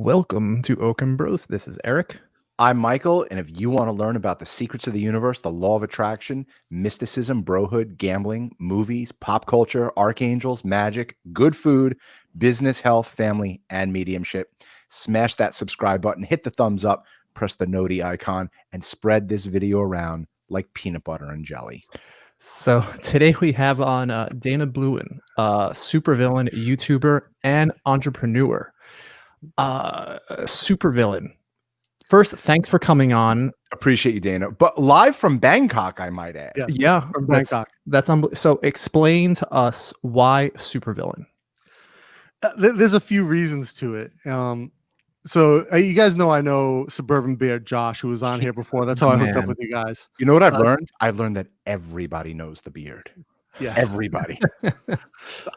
Welcome to Okon Bros. This is Eric. I'm Michael, and if you want to learn about the secrets of the universe, the law of attraction, mysticism, brohood, gambling, movies, pop culture, archangels, magic, good food, business, health, family, and mediumship, smash that subscribe button, hit the thumbs up, press the noti icon, and spread this video around like peanut butter and jelly. So today we have on Dana Blouin, supervillain, YouTuber, and entrepreneur. Supervillain. First, thanks for coming on. Appreciate you, Dana. But live from Bangkok, I might add. Yeah, from Bangkok. That's so explain to us why supervillain. There's a few reasons to it. So you guys know I know Suburban Bear Josh, who was on here before. That's how I hooked up with you guys. You know what I've learned? I've learned that everybody knows the beard. Yes. Everybody.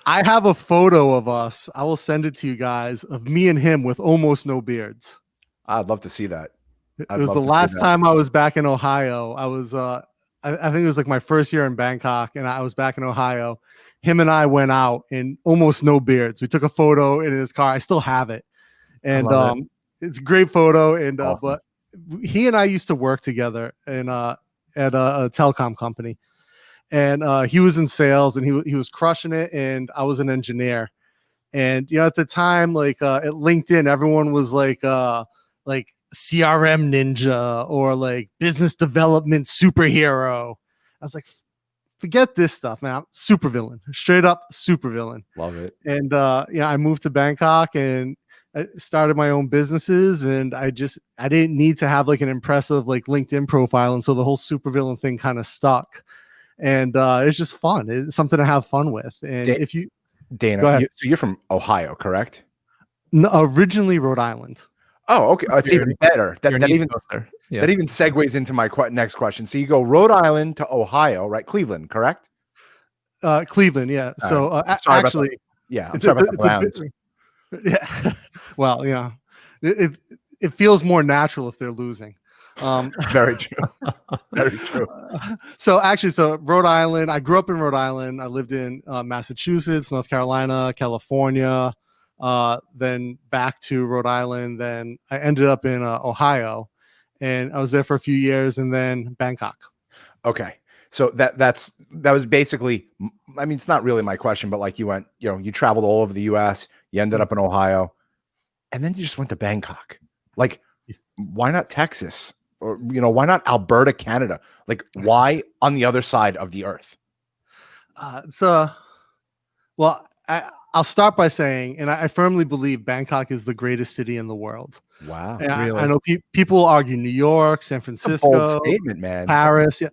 I have a photo of us. I will send it to you guys of me and him with almost no beards. I'd love to see that. It was the last time I was back in Ohio. I was I think it was like my first year in Bangkok, and I was back in Ohio. Him and I went out in almost no beards. We took a photo in his car. I still have it. And it's a great photo. And awesome. But he and I used to work together in at a telecom company. And he was in sales, and he was crushing it, and I was an engineer. And you know, at the time, like at LinkedIn, everyone was like CRM ninja or like business development superhero. I was like, forget this stuff, man. I'm supervillain, straight up supervillain. Love it. And yeah, I moved to Bangkok and I started my own businesses, and I didn't need to have like an impressive like LinkedIn profile, and so the whole supervillain thing kind of stuck. And it's just fun. It's something to have fun with. And if you, Dana, so you're from Ohio, correct? No, originally Rhode Island. Oh, okay. It's even better. That even segues into my next question. So you go Rhode Island to Ohio, right? Cleveland, correct? Cleveland, yeah. So actually, yeah, I'm sorry about the Browns. Yeah. Well, yeah, it feels more natural if they're losing. Very true. Very true. So Rhode Island, I grew up in Rhode Island. I lived in Massachusetts, North Carolina, California, then back to Rhode Island. Then I ended up in Ohio, and I was there for a few years, and then Bangkok. Okay. So that was basically, I mean, it's not really my question, but like you traveled all over the US, you ended up in Ohio, and then you just went to Bangkok. Like, why not Texas? Or, why not Alberta, Canada? Like, why on the other side of the earth? Well, I'll start by saying, and I firmly believe Bangkok is the greatest city in the world. Wow. Really? I know people argue New York, San Francisco, bold statement, man. Paris. Yeah.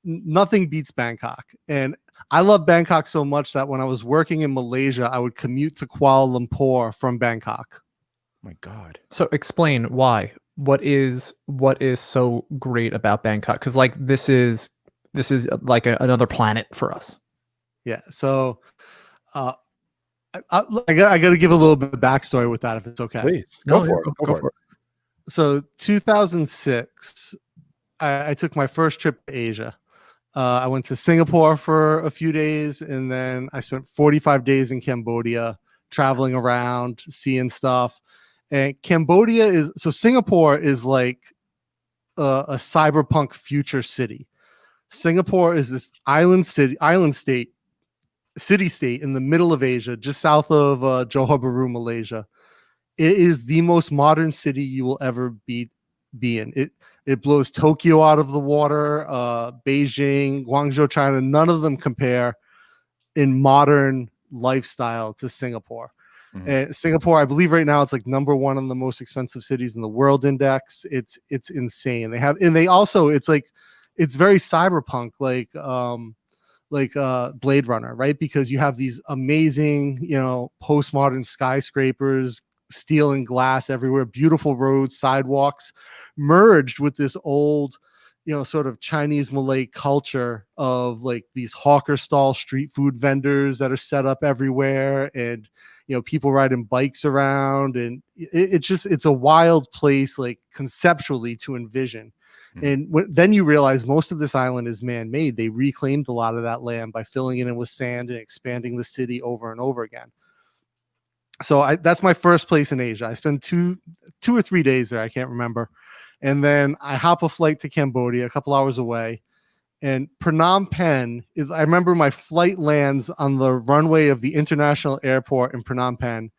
Nothing beats Bangkok. And I love Bangkok so much that when I was working in Malaysia, I would commute to Kuala Lumpur from Bangkok. My God. So explain why. What is so great about Bangkok? Because like this is like another planet for us. Yeah. So I got to give a little bit of backstory with that, if it's okay. Please go for it. So 2006, I took my first trip to Asia. I went to Singapore for a few days, and then I spent 45 days in Cambodia, traveling around, seeing stuff. And Singapore is like a cyberpunk future city. Singapore is this island state in the middle of Asia, just south of Johor Bahru, Malaysia. It is the most modern city you will ever be in. It blows Tokyo out of the water, Beijing, Guangzhou, China. None of them compare in modern lifestyle to Singapore. Mm-hmm. And Singapore, I believe right now it's like number one on the most expensive cities in the world index. It's insane. It's very cyberpunk, like Blade Runner, right? Because you have these amazing, postmodern skyscrapers, steel and glass everywhere, beautiful roads, sidewalks, merged with this old, sort of Chinese Malay culture of like these hawker stall street food vendors that are set up everywhere, and people riding bikes around, and it's a wild place, like conceptually, to envision. And then you realize most of this island is man-made. They reclaimed a lot of that land by filling it in with sand and expanding the city over and over again. So that's my first place in Asia. I spent two or 3 days there. I can't remember. And then I hop a flight to Cambodia, a couple hours away. And Phnom Penh I remember my flight lands on the runway of the international airport in Phnom Penh.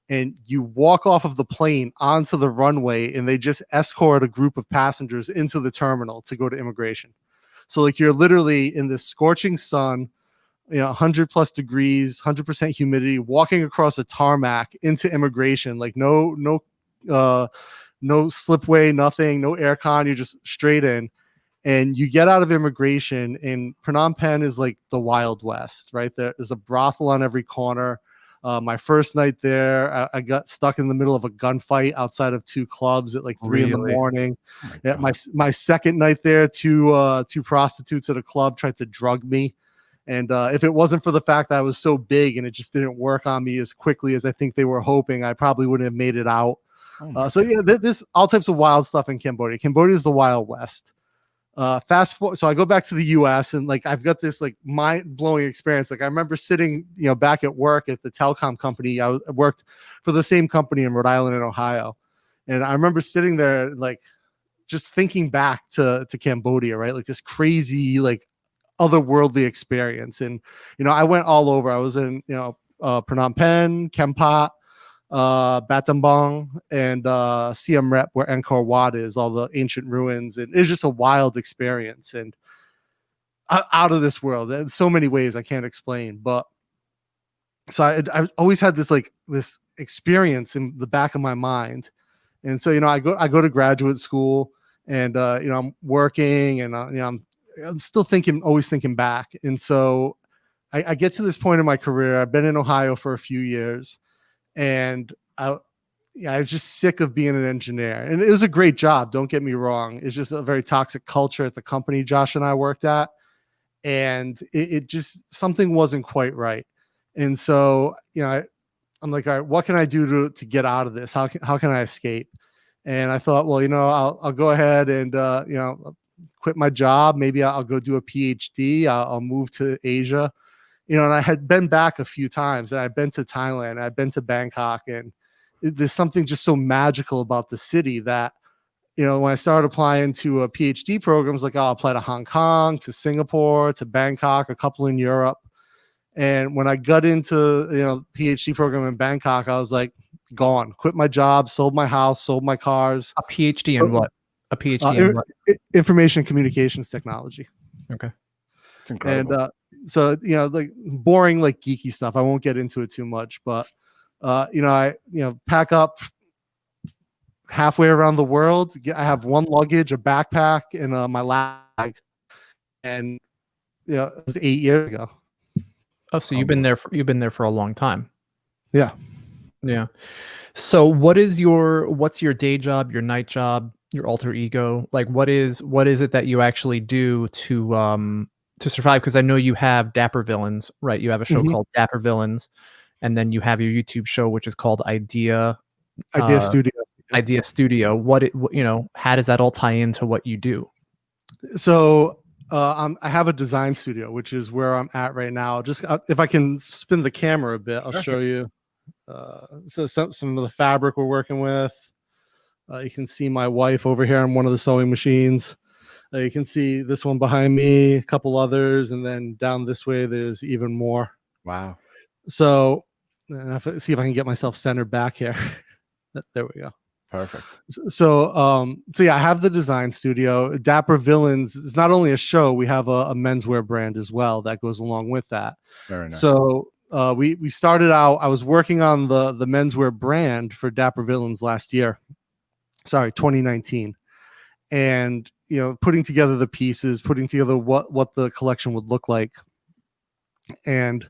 And you walk off of the plane onto the runway, and they just escort a group of passengers into the terminal to go to immigration. So like you're literally in this scorching sun, 100 plus degrees, 100% humidity, walking across a tarmac into immigration, like no slipway, nothing, no aircon. You're just straight in, and you get out of immigration. And Phnom Penh is like the Wild West, right? There's a brothel on every corner. My first night there, I got stuck in the middle of a gunfight outside of 2 clubs at like 3 in the morning. Oh my second night there, two prostitutes at a club tried to drug me. And if it wasn't for the fact that I was so big and it just didn't work on me as quickly as I think they were hoping, I probably wouldn't have made it out. So yeah, this all types of wild stuff in Cambodia. Cambodia is the Wild West. Fast forward, so I go back to the US, and like I've got this like mind-blowing experience. Like I remember sitting, back at work at the telecom company. I worked for the same company in Rhode Island and Ohio. And I remember sitting there like just thinking back to Cambodia, right? Like this crazy, like otherworldly experience. And I went all over. I was in Phnom Penh, Kampot, Battambang, and Siem Reap, where Angkor Wat is, all the ancient ruins. And it's just a wild experience and out of this world in so many ways I can't explain. But so I always had this experience in the back of my mind. And so I go to graduate school, and I'm working, and I'm still always thinking back. And so I get to this point in my career. I've been in Ohio for a few years, and I was just sick of being an engineer. And it was a great job, don't get me wrong. It's just a very toxic culture at the company Josh and I worked at. And it just, something wasn't quite right. And so, I'm like, all right, what can I do to get out of this? How can I escape? And I thought, well, I'll go ahead and, quit my job. Maybe I'll go do a PhD. I'll move to Asia. And I had been back a few times, and I've been to Thailand, I've been to Bangkok, and there's something just so magical about the city that, when I started applying to a PhD programs, like I'll apply to Hong Kong, to Singapore, to Bangkok, a couple in Europe. And when I got into, PhD program in Bangkok, I was like, gone, quit my job, sold my house, sold my cars. A PhD in what? A PhD in what? Information communications technology. Okay. It's incredible. And so like boring, like geeky stuff. I won't get into it too much, but I pack up halfway around the world. I have one luggage, a backpack, and my bag. And it was 8 years ago. Oh, so you've been there for a long time. Yeah. Yeah. So what's your day job, your night job, your alter ego? Like what is it that you actually do to survive? Because I know you have Dapper Villains, right? You have a show called Dapper Villains, and then you have your YouTube show, which is called Idea Studio. Idea Studio. How does that all tie into what you do? So I have a design studio, which is where I'm at right now. Just if I can spin the camera a bit, I'll show you. So some of the fabric we're working with. You can see my wife over here on one of the sewing machines. You can see this one behind me, a couple others, and then down this way there's even more. Wow. So see if I can get myself centered back here. There we go. Perfect. So yeah, I have the design studio. Dapper Villains is not only a show, we have a menswear brand as well that goes along with that. Very nice. So we started out, I was working on the menswear brand for Dapper Villains last year. Sorry, 2019. And putting together the pieces, putting together what the collection would look like. And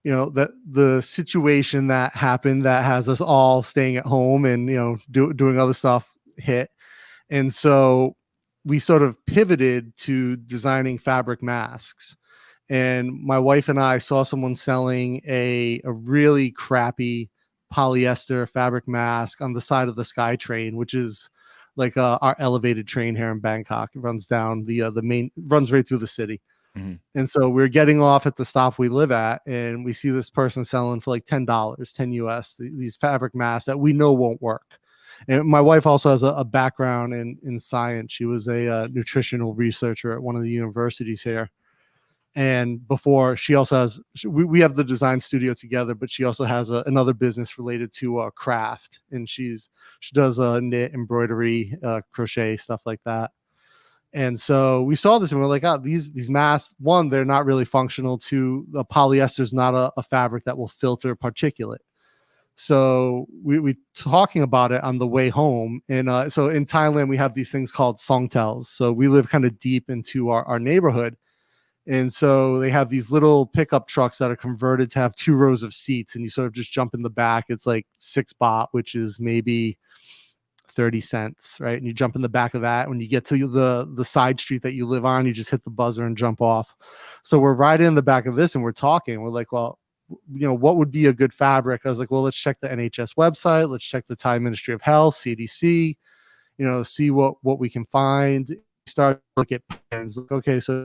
that the situation that happened that has us all staying at home and doing other stuff hit. And so we sort of pivoted to designing fabric masks. And my wife and I saw someone selling a really crappy polyester fabric mask on the side of the Sky Train, which is like our elevated train here in Bangkok. It runs down runs right through the city. Mhm. And so we're getting off at the stop we live at, and we see this person selling for like $10, 10 US, these fabric masks that we know won't work. And my wife also has a background in science. She was a nutritional researcher at one of the universities here. And before, she also has, we have the design studio together, but she also has another business related to craft. And she does knit, embroidery, crochet, stuff like that. And so we saw this and we're like, oh, these masks, one, they're not really functional. Two, the polyester is not a fabric that will filter particulate. So we talking about it on the way home. And so in Thailand, we have these things called songtels. So we live kind of deep into our neighborhood. And so they have these little pickup trucks that are converted to have 2 rows of seats, and you sort of just jump in the back. It's like 6 baht, which is maybe 30 cents, right? And you jump in the back of that. When you get to the side street that you live on, you just hit the buzzer and jump off. So we're right in the back of this and we're talking. We're like, well, what would be a good fabric? I was like, well, let's check the NHS website. Let's check the Thai Ministry of Health, CDC, see what we can find. Start to look at patterns. Like, okay, so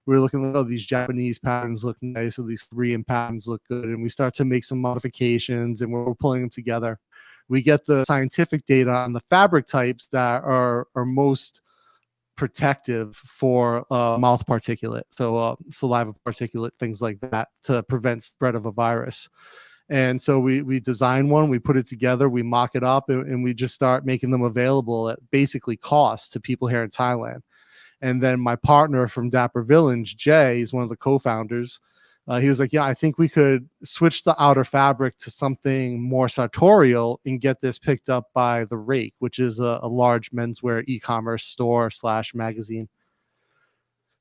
we're looking at, oh, these Japanese patterns look nice, or these Korean patterns look good. And we start to make some modifications and we're pulling them together. We get the scientific data on the fabric types that are most protective for mouth particulate, so saliva particulate, things like that, to prevent spread of a virus. And so we design one, we put it together, we mock it up, and we just start making them available at basically cost to people here in Thailand. And then my partner from Dapper Village, Jay, is one of the co-founders. He was like, yeah, I think we could switch the outer fabric to something more sartorial and get this picked up by The Rake, which is a large menswear e-commerce store / magazine.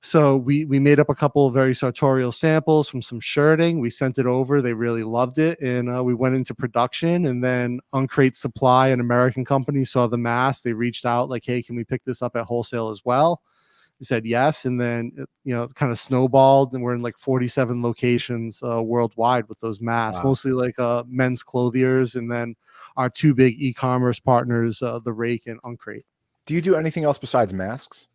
So we made up a couple of very sartorial samples from some shirting. We sent it over. They really loved it. And we went into production. And then Uncrate Supply, an American company, saw the mask. They reached out like, hey, can we pick this up at wholesale as well? We said yes. And then, it kind of snowballed. And we're in like 47 locations worldwide with those masks, Wow. mostly like men's clothiers. And then our 2 big e-commerce partners, The Rake and Uncrate. Do you do anything else besides masks?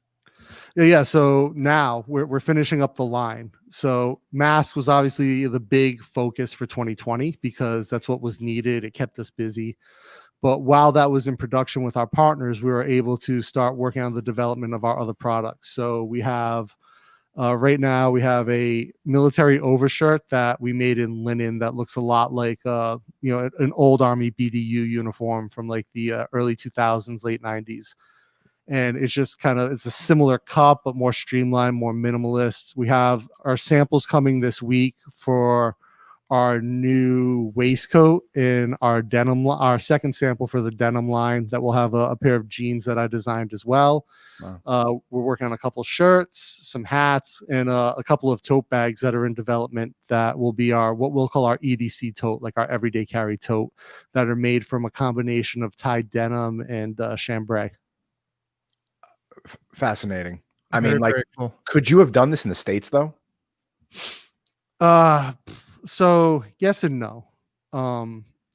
Yeah. So now we're finishing up the line. So mask was obviously the big focus for 2020 because that's what was needed. It kept us busy. But while that was in production with our partners, we were able to start working on the development of our other products. So we have right now we have a military overshirt that we made in linen that looks a lot like an old Army BDU uniform from like the early 2000s, late 90s. And it's just it's a similar cup, but more streamlined, more minimalist. We have our samples coming this week for our new waistcoat and our denim, our second sample for the denim line that will have a pair of jeans that I designed as well. Wow. We're working on a couple shirts, some hats, and a couple of tote bags that are in development that will be what we'll call our EDC tote, like our everyday carry tote, that are made from a combination of Thai denim and chambray. Fascinating. I Very, mean, like, very cool. could you have done this in the States though? So yes and no.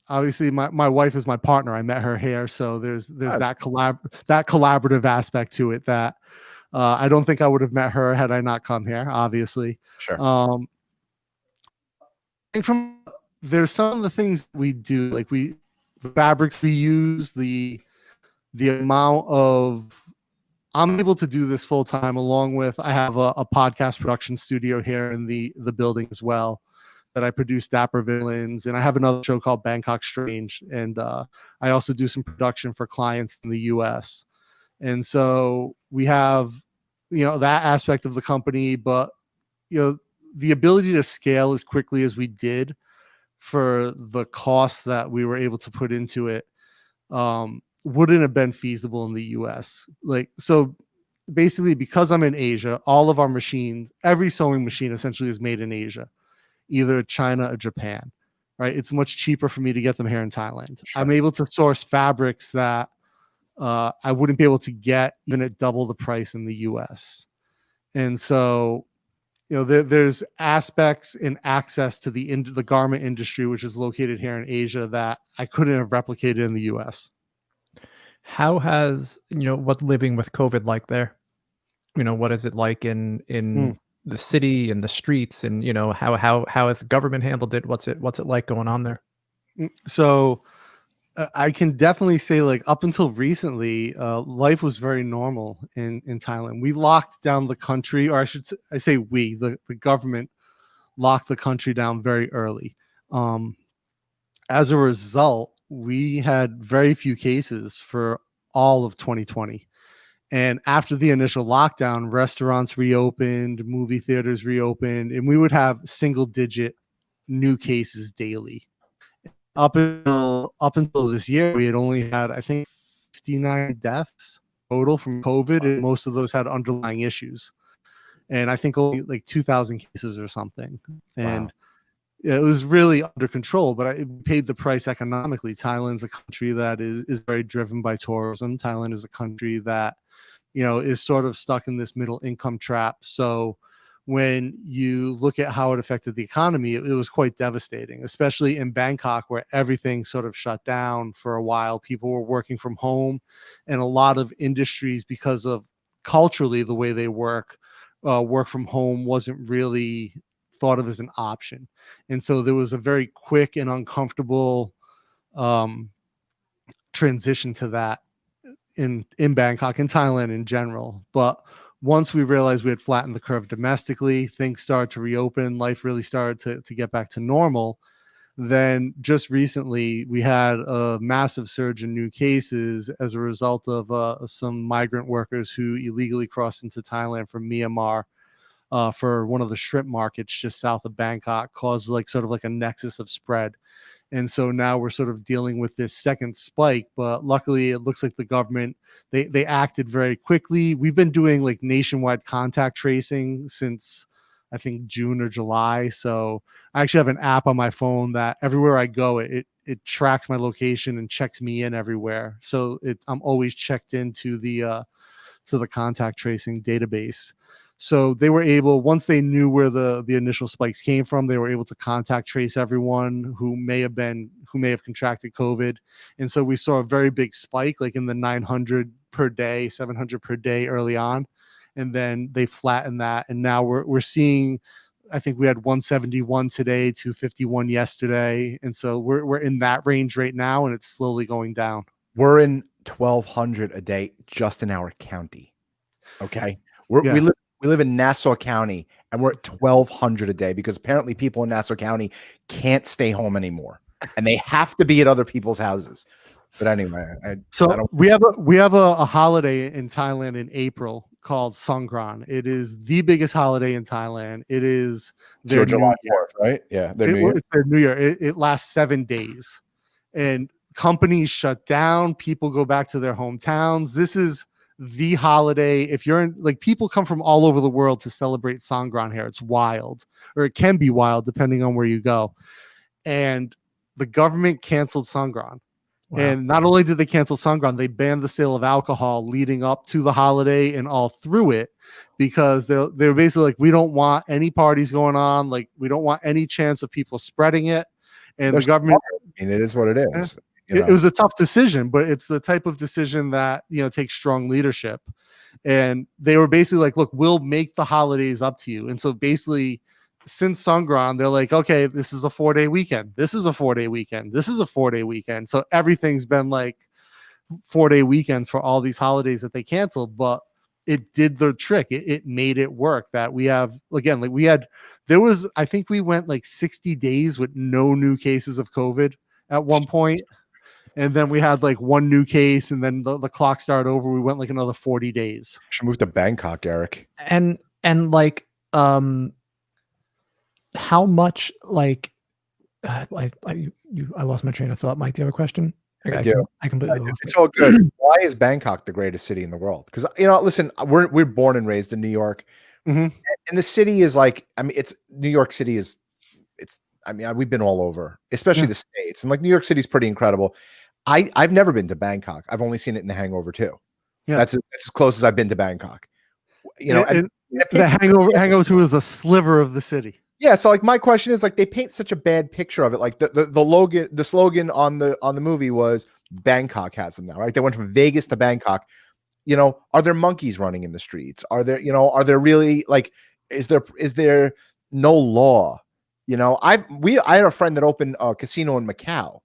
Obviously my wife is my partner. I met her here, so there's that collaborative aspect to it that I don't think I would have met her had I not come here, obviously. Sure. I think there's some of the things we do, like the fabrics we use, the amount of, I'm able to do this full time, along with I have a podcast production studio here in the building as well, that I produce Dapper Villains, and I have another show called Bangkok Strange, and I also do some production for clients in the U.S. And so we have that aspect of the company, but the ability to scale as quickly as we did for the costs that we were able to put into it wouldn't have been feasible in the US. So basically, because I'm in Asia, all of our machines, every sewing machine essentially is made in Asia, either China or Japan, right? It's much cheaper for me to get them here in Thailand. Sure. I'm able to source fabrics that I wouldn't be able to get even at double the price in the US. And so, there's aspects in access to the garment industry, which is located here in Asia, that I couldn't have replicated in the US. How has what living with COVID like there? what is it like in Mm. the city and the streets, and how has the government handled it? What's it like going on there? So I can definitely say, like, up until recently, life was very normal in Thailand. We locked down the country, or I say we, the government locked the country down very early. Um, as a result, we had very few cases for all of 2020. And after the initial lockdown, restaurants reopened, movie theaters reopened, and we would have single digit new cases daily. Up until this year, we had only had, I think, 59 deaths total from COVID, and most of those had underlying issues. And I think only like 2,000 cases or something. Wow. And it was really under control, but it paid the price economically. Thailand's a country that is very driven by tourism. Thailand is a country that, is sort of stuck in this middle income trap. So when you look at how it affected the economy, it was quite devastating, especially in Bangkok, where everything sort of shut down for a while. People were working from home, and a lot of industries, because of culturally the way they work from home wasn't really thought of as an option. And so there was a very quick and uncomfortable um, transition to that in Bangkok and Thailand in general. But once we realized we had flattened the curve domestically, things started to reopen, life really started to get back to normal. Then just recently, we had a massive surge in new cases as a result of some migrant workers who illegally crossed into Thailand from Myanmar for one of the shrimp markets just south of Bangkok, caused like sort of like a nexus of spread. And so now we're sort of dealing with this second spike, but luckily it looks like the government, they acted very quickly. We've been doing like nationwide contact tracing since I think June or July. So I actually have an app on my phone that everywhere I go, it tracks my location and checks me in everywhere. So I'm always checked into the contact tracing database. So they were able, once they knew where the initial spikes came from, they were able to contact trace everyone who may have contracted COVID. And so we saw a very big spike, like in the 900 per day, 700 per day early on. And then they flattened that. And now we're seeing, I think we had 171 today, 251 yesterday. And so we're in that range right now, and it's slowly going down. We're in 1,200 a day just in our county. Okay. We Yeah. live in Nassau County, and we're at 1,200 a day because apparently people in Nassau County can't stay home anymore, and they have to be at other people's houses. But anyway, I don't. we have a holiday in Thailand in April called Songkran. It is the biggest holiday in Thailand. It is their July 4th, right? Yeah, their New Year. It's their New Year. It lasts 7 days, and companies shut down. People go back to their hometowns. This is the holiday. If you're in, like, people come from all over the world to celebrate Songkran here. It's wild, or it can be wild depending on where you go. And the government canceled Songkran. Wow. And not only did they cancel Songkran, they banned the sale of alcohol leading up to the holiday and all through it, because they're basically like, we don't want any parties going on. Like, we don't want any chance of people spreading it. And the government, it is what it is. It was a tough decision, but it's the type of decision that, takes strong leadership. And they were basically like, look, we'll make the holidays up to you. And so basically, since Songkran, they're like, okay, this is a 4-day weekend. This is a 4-day weekend. This is a 4-day weekend. So everything's been like 4-day weekends for all these holidays that they canceled, but it did the trick. It made it work that we have, again, like I think we went like 60 days with no new cases of COVID at one point. And then we had like one new case, and then the clock started over. We went like another 40 days. Should move to Bangkok, Eric. And like, how much, like, I lost my train of thought. Mike, do you have a question? I do. I completely lost it. It's all good. Why is Bangkok the greatest city in the world? Because, listen, we're born and raised in New York, and the city is like, New York City is, we've been all over, especially the States, and like New York City is pretty incredible. I've never been to Bangkok. I've only seen it in The Hangover 2. Yeah, that's as close as I've been to Bangkok. And the Hangover 2 is a sliver of the city. Yeah, so like my question is, like, they paint such a bad picture of it. Like the slogan on the movie was Bangkok has them now, right? They went from Vegas to Bangkok. You know, are there monkeys running in the streets? Are there, you know, are there really like, is there no law? You know, I had a friend that opened a casino in Macau.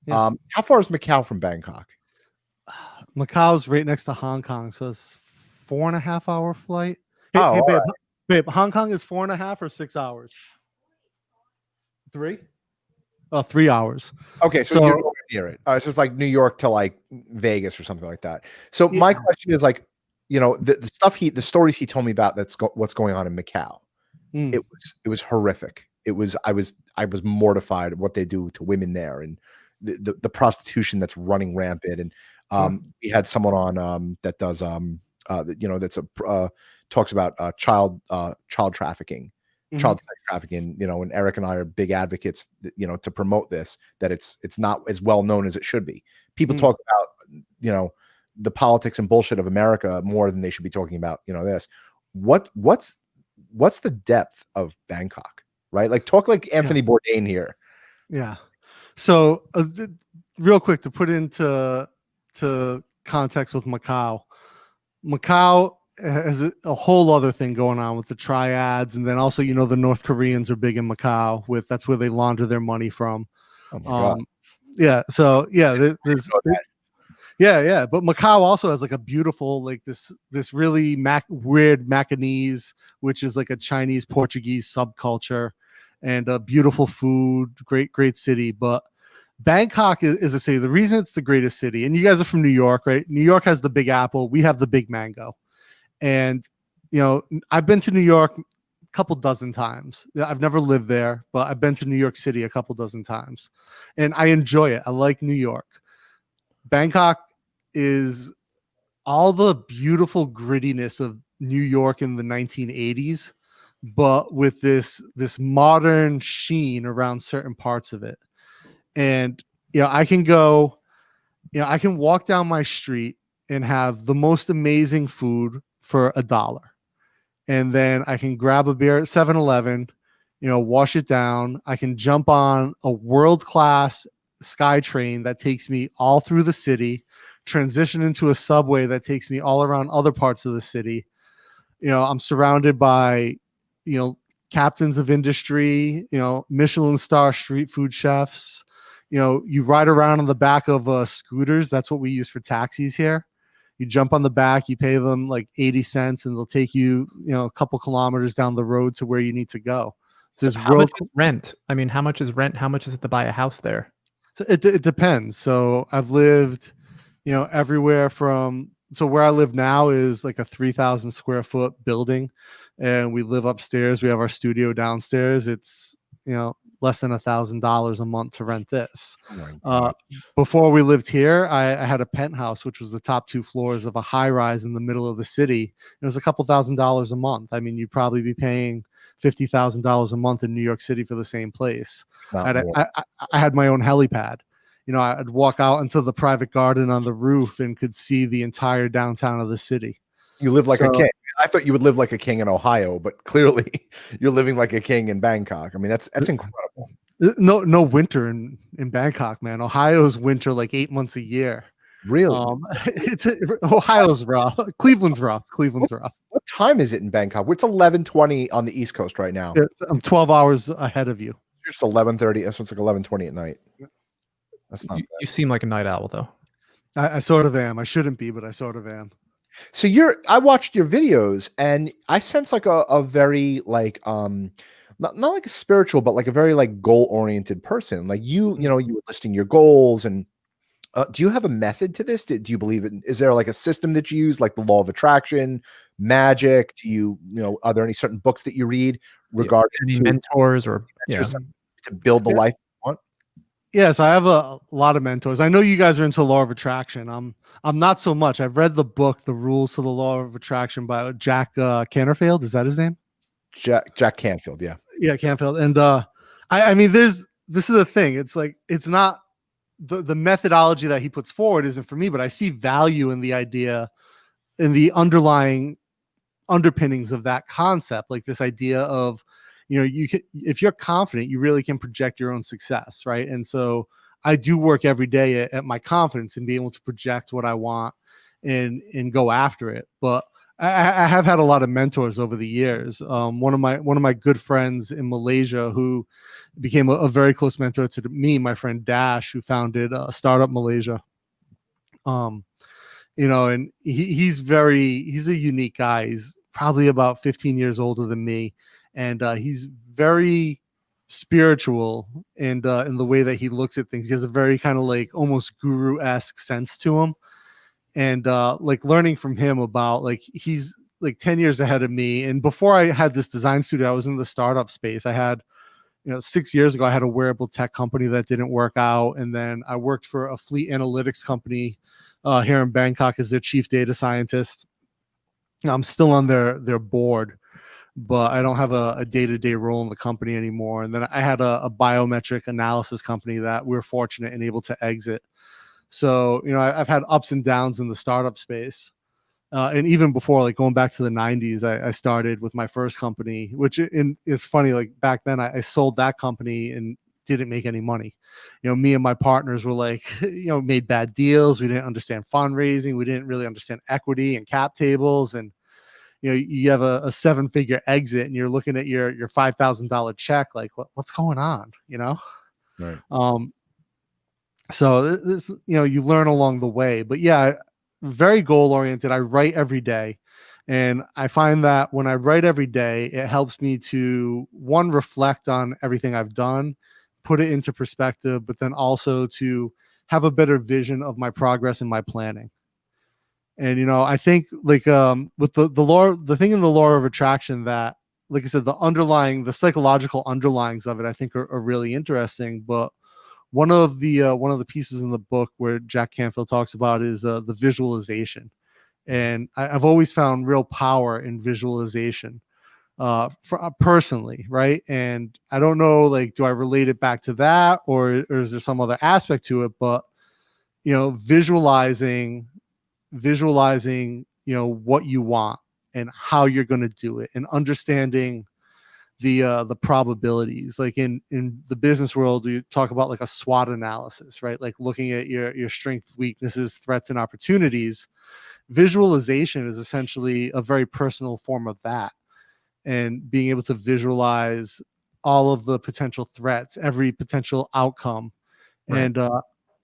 Yeah. How far is Macau from Bangkok? Macau's right next to Hong Kong, so it's 4.5 hour flight. Hey, Oh, hey all babe, right. babe, Hong Kong is 4.5 or 6 hours? 3? Oh, 3 hours. Okay, so you're So nowhere near it. It's just like New York to like Vegas or something like that. So my yeah. question is like, you know, the stories he told me about what's going on in Macau. Mm, It was horrific. I was mortified at what they do to women there, and the prostitution that's running rampant. And sure. we had someone on that does you know, that's talks about child trafficking, Mhm. child sex trafficking. You know, and Eric and I are big advocates, you know, to promote this, that it's not as well known as it should be. People Mm. talk about, you know, the politics and bullshit of America more than they should be talking about, you know, this. What's the depth of Bangkok, right? Like, talk like Yeah. Anthony Bourdain here. Yeah. So real quick to put into context with Macau. Macau has a whole other thing going on with the triads, and then also, you know, the North Koreans are big in Macau. That's where they launder their money from. Oh my god. Yeah. So yeah, there's Know that. yeah. But Macau also has like a beautiful, like this really weird Macanese, which is like a Chinese Portuguese subculture, and beautiful food, great city. But Bangkok is a city. The reason it's the greatest city, and you guys are from New York, right? New York has the Big Apple. We have the Big Mango. And, you know, I've been to New York a couple dozen times. I've never lived there, but I've been to New York City a couple dozen times. And I enjoy it. I like New York. Bangkok is all the beautiful grittiness of New York in the 1980s, but with this modern sheen around certain parts of it. And, you know, I can walk down my street and have the most amazing food for $1. And then I can grab a beer at 7-Eleven, you know, wash it down. I can jump on a world-class sky train that takes me all through the city, transition into a subway that takes me all around other parts of the city. You know, I'm surrounded by, you know, captains of industry, you know, Michelin star street food chefs. You know, you ride around on the back of scooters. That's what we use for taxis here. You jump on the back, you pay them like 80 cents, and they'll take you, you know, a couple kilometers down the road to where you need to go. So There's how much world. is rent? I mean, how much is rent? How much is it to buy a house there? So it depends. So I've lived, you know, everywhere from, so where I live now is like a 3,000 square foot building, and we live upstairs. We have our studio downstairs. It's, you know, less than $1,000 a month to rent this. Oh my Uh, god. Before we lived here, I had a penthouse, which was the top 2 floors of a high rise in the middle of the city. It was a couple $1,000s a month. I mean, you'd probably be paying $50,000 a month in New York City for the same place. Not more. I had my own helipad. You know, I'd walk out into the private garden on the roof and could see the entire downtown of the city. You live like a So king. I thought you would live like a king in Ohio, but clearly you're living like a king in Bangkok. I mean, that's incredible. no winter in Bangkok, man. Ohio's winter like 8 months a year. Really? Ohio's rough. Cleveland's rough. Cleveland's rough. What time is it in Bangkok? It's 11:20 on the East Coast right now. I'm 12 hours ahead of you. It's 11:30. So it's like 11:20 at night. That's not You, bad. you seem like a night owl, though. I sort of am. I shouldn't be, but I sort of am. So I watched your videos and I sense like a very like not like a spiritual, but like a very like goal oriented person. Like you know, you were listing your goals. And do you have a method to this? Do you believe in, is there like a system that you use, like the law of attraction, magic? Do you know, are there any certain books that you read regarding Any mentors or to build the life you want? Yes, I have a lot of mentors. I know you guys are into law of attraction. I'm not so much. I've read the book, The Rules to the Law of Attraction by Jack Canfield. Is that his name? Jack Canfield, yeah. Yeah, Canfield. And I mean, this is the thing. It's like, it's not the methodology that he puts forward isn't for me, but I see value in the idea, in the underlying underpinnings of that concept, like this idea of, you know, you can, if you're confident, you really can project your own success, right? And so I do work every day at my confidence and being able to project what I want and go after it. But I have had a lot of mentors over the years. One of my good friends in Malaysia who became a very close mentor to me, my friend Dash, who founded Startup Malaysia. And he's a unique guy. He's probably about 15 years older than me, and he's very spiritual and in the way that he looks at things. He has a very kind of like almost guru-esque sense to him, and like learning from him about like he's like 10 years ahead of me. And before I had this design studio, I was in the startup space. I had 6 years ago, I had a wearable tech company that didn't work out. And then I worked for a fleet analytics company here in Bangkok as their chief data scientist. I'm still on their board, but I don't have a day-to-day role in the company anymore. And then I had a biometric analysis company that we were fortunate and able to exit. So, I've had ups and downs in the startup space. And even before, like going back to the 90s, I started with my first company, which is funny. Like back then, I sold that company and didn't make any money. Me and my partners were like, made bad deals. We didn't understand fundraising. We didn't really understand equity and cap tables. And, you have a 7-figure exit and you're looking at your $5,000 check. Like, what's going on? Right. So this, you learn along the way. But yeah, very goal oriented. I write every day. And I find that when I write every day, it helps me to, one, reflect on everything I've done, put it into perspective, but then also to have a better vision of my progress and my planning. And, I think like with the thing in the law of attraction that, like I said, the psychological underlyings of it, I think are really interesting. But one of the pieces in the book where Jack Canfield talks about is the visualization. And I've always found real power in visualization personally, right? And I don't know, like, do I relate it back to that, or is there some other aspect to it? But visualizing, what you want and how you're going to do it, and understanding the probabilities. Like in the business world, we talk about like a SWOT analysis, right? Like looking at your strengths, weaknesses, threats, and opportunities. Visualization is essentially a very personal form of that, and being able to visualize all of the potential threats, every potential outcome. Right. And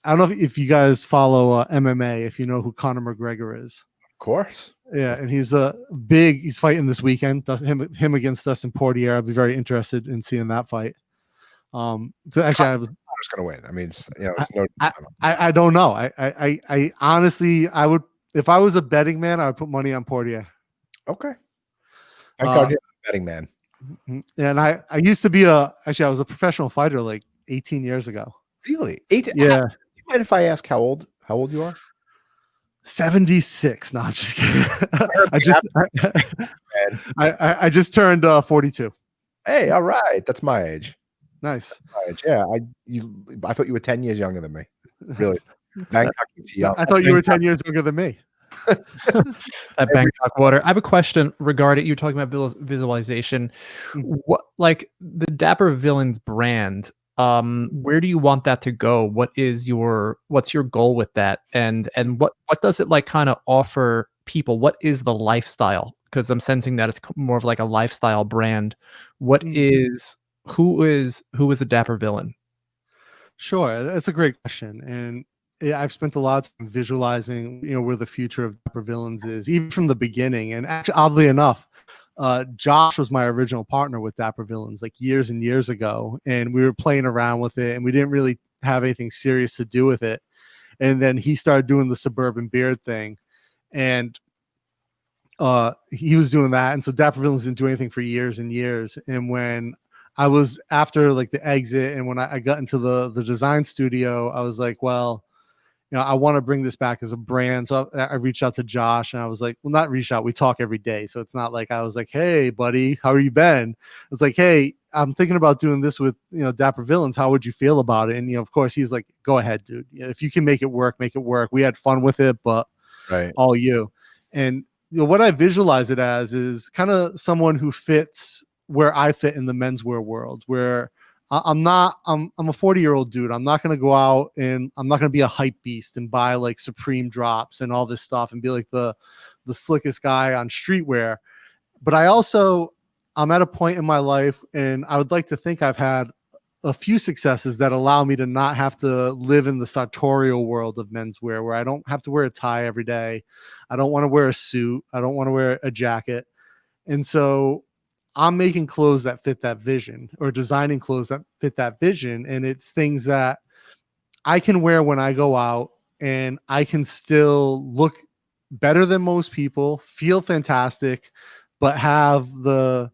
I don't know if you guys follow MMA, if you know who Conor McGregor is. Of course. Yeah, and he's fighting this weekend. Him against Dustin Poirier. I'd be very interested in seeing that fight. So actually, I was just gonna win. I mean, it's no. I don't know. I honestly, I would, if I was a betting man, I would put money on Poirier. Okay. Thank God you're a betting man. And I used to be I was a professional fighter like 18 years ago. Really? 18? Yeah. You mind if I ask how old you are? 76. No, I'm just kidding. I just turned 42. Hey, all right. That's my age. Nice. My age. Yeah. I thought you were 10 years younger than me. Really? Bangkok keeps you young. I thought you were 10 years younger than me. That Bangkok water. I have a question regarding you talking about visualization. What, like the Dapper Villains brand? Where do you want that to go? What's your goal with that? And what does it like kind of offer people? What is the lifestyle? Because I'm sensing that it's more of like a lifestyle brand. Who is a Dapper Villain? Sure, that's a great question. And I've spent a lot of time visualizing, where the future of Dapper Villains is, even from the beginning. And actually, oddly enough, Josh was my original partner with Dapper Villains like years and years ago, and we were playing around with it, and we didn't really have anything serious to do with it. And then he started doing the Suburban Beard thing, and he was doing that, and so Dapper Villains didn't do anything for years and years. And when I was after like the exit, and when I got into the design studio, I was like, well, I want to bring this back as a brand. So I reached out to Josh, and I was like, well, not reach out. We talk every day. So it's not like I was like, hey, buddy, how are you been? It's like, hey, I'm thinking about doing this with, Dapper Villains. How would you feel about it? And, of course, he's like, go ahead, dude. If you can make it work, make it work. We had fun with it, but right. All you. And, what I visualize it as is kind of someone who fits where I fit in the menswear world, where I'm not. I'm a 40-year-old dude. I'm not gonna go out and I'm not gonna be a hype beast and buy like Supreme drops and all this stuff and be like the slickest guy on streetwear. But I'm at a point in my life, and I would like to think I've had a few successes that allow me to not have to live in the sartorial world of menswear, where I don't have to wear a tie every day. I don't want to wear a suit. I don't want to wear a jacket. And so I'm making clothes that fit that vision, or designing clothes that fit that vision. And it's things that I can wear when I go out, and I can still look better than most people, feel fantastic, but have the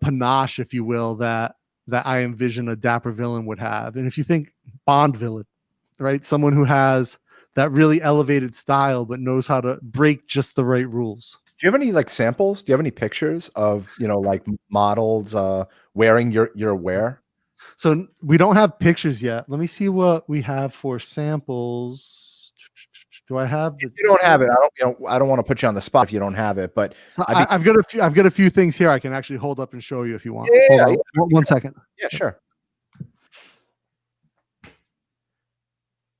panache, if you will, that I envision a dapper villain would have. And if you think Bond villain, right? Someone who has that really elevated style, but knows how to break just the right rules. Do you have any like samples? Do you have any pictures of, like models wearing your wear? So we don't have pictures yet. Let me see what we have for samples. Do I have? If you don't have it, I don't want to put you on the spot if you don't have it. But So I've got a few things here I can actually hold up and show you if you want. Yeah, Hold on. One second. Yeah, sure.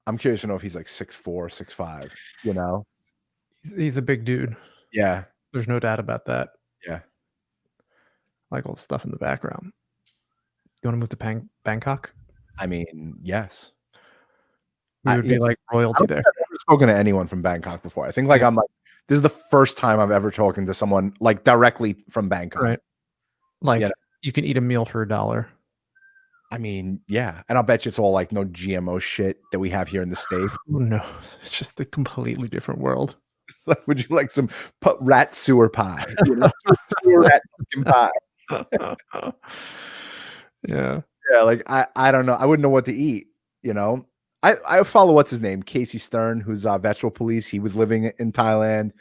I'm curious to know if he's like 6'4", 6'5", He's a big dude. Yeah. There's no doubt about that. Yeah. I like all the stuff in the background. You want to move to Bangkok? I mean, yes. We would be like royalty there. I've never spoken to anyone from Bangkok before. I think this is the first time I've ever talking to someone like directly from Bangkok. Right. Like you can eat a meal for $1. I mean, yeah. And I'll bet you it's all like no GMO shit that we have here in the States. Who knows? It's just a completely different world. Would you like some rat sewer pie? Sewer rat fucking pie. Yeah. Yeah, like I don't know. I wouldn't know what to eat, I follow what's his name, Casey Stern, who's vegetable police. He was living in Thailand.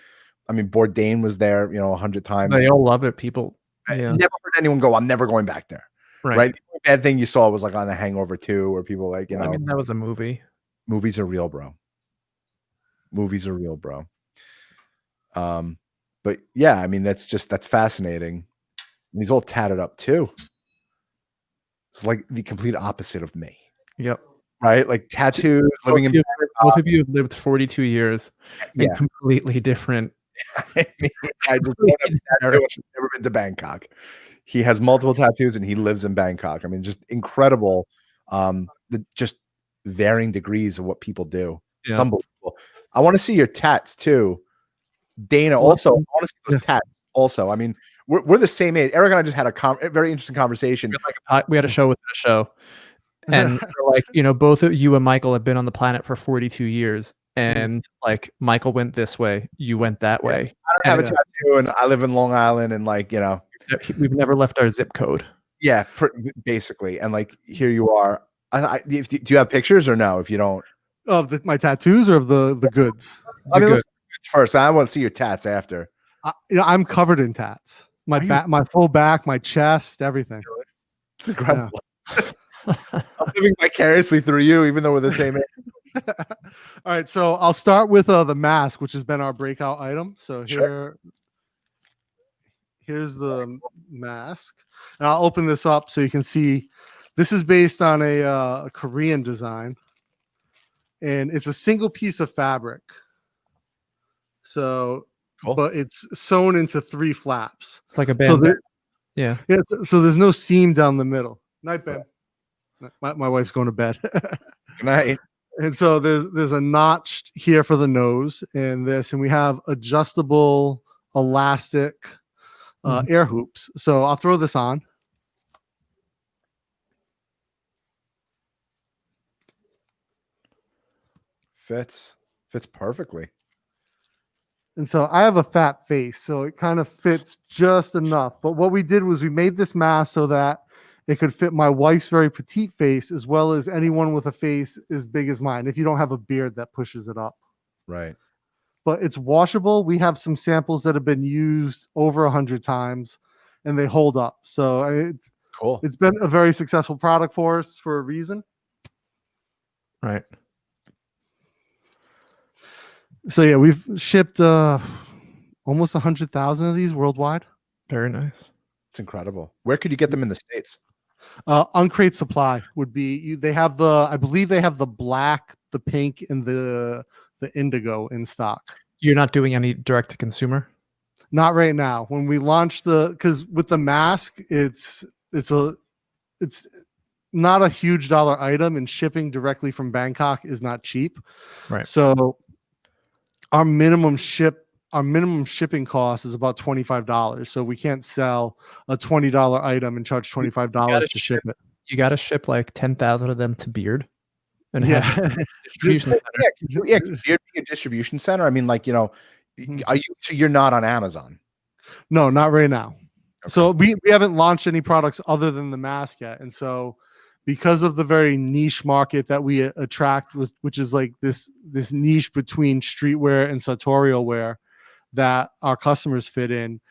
I mean, Bourdain was there, 100 times. They all love it. People. I never heard anyone go, I'm never going back there. Right. The only bad thing you saw was like on The Hangover 2, where people like, I mean, that was a movie. Movies are real, bro. Movies are real, bro. But yeah, I mean, that's fascinating. And he's all tatted up too. It's like the complete opposite of me. Yep. Right? Like tattoos, living in both of you have lived 42 years in completely different. I mean, I just don't have tattoos. I've never been to Bangkok. He has multiple tattoos and he lives in Bangkok. I mean, just incredible. Just varying degrees of what people do. Yeah. It's unbelievable. I want to see your tats too. Dana, also, I want to see those tats also. I mean, we're the same age. Eric and I just had a very interesting conversation. We had a show within a show. And like, both of you and Michael have been on the planet for 42 years. And like Michael went this way, you went that way. I don't have a tattoo, and I live in Long Island, and like, we've never left our zip code. Yeah, basically. And like, here you are. Do you have pictures or no? If you don't, of my tattoos or of the goods? I mean, let's first. I want to see your tats after. I'm covered in tats. My back, my full back, my chest, everything. It's incredible. Yeah. I'm living vicariously through you, even though we're the same age. All right, so I'll start with the mask, which has been our breakout item. So here's the mask, and I'll open this up so you can see. This is based on a Korean design, and it's a single piece of fabric. So, cool. But it's sewn into 3 flaps. It's like a band. Yeah. So there's no seam down the middle. Night, Ben. My wife's going to bed. Good night. And so there's a notch here for the nose, and we have adjustable elastic air hoops. So I'll throw this on. Fits perfectly. And so I have a fat face, so it kind of fits just enough. But what we did was we made this mask so that it could fit my wife's very petite face, as well as anyone with a face as big as mine, if you don't have a beard that pushes it up. Right. But it's washable. We have some samples that have been used over 100 times, and they hold up. So it's cool. It's been a very successful product for us for a reason. Right. So yeah, we've shipped almost 100,000 of these worldwide. Very nice. It's incredible. Where could you get them in the States? Uncrate Supply would be. They have I believe they have the black, the pink, and the indigo in stock. You're not doing any direct to consumer? Not right now. When we launch because with the mask, it's not a huge dollar item, and shipping directly from Bangkok is not cheap. Right. So our minimum shipping cost is about $25. So we can't sell a $20 item and charge $25 to ship it. You got to ship like 10,000 of them to Beard. And Yeah. have a distribution center. Yeah, could Beard be a distribution center? I mean, like, so you're not on Amazon? No, not right now. Okay. So we haven't launched any products other than the mask yet. And so because of the very niche market that we attract with, which is like this niche between streetwear and sartorial wear that our customers fit in,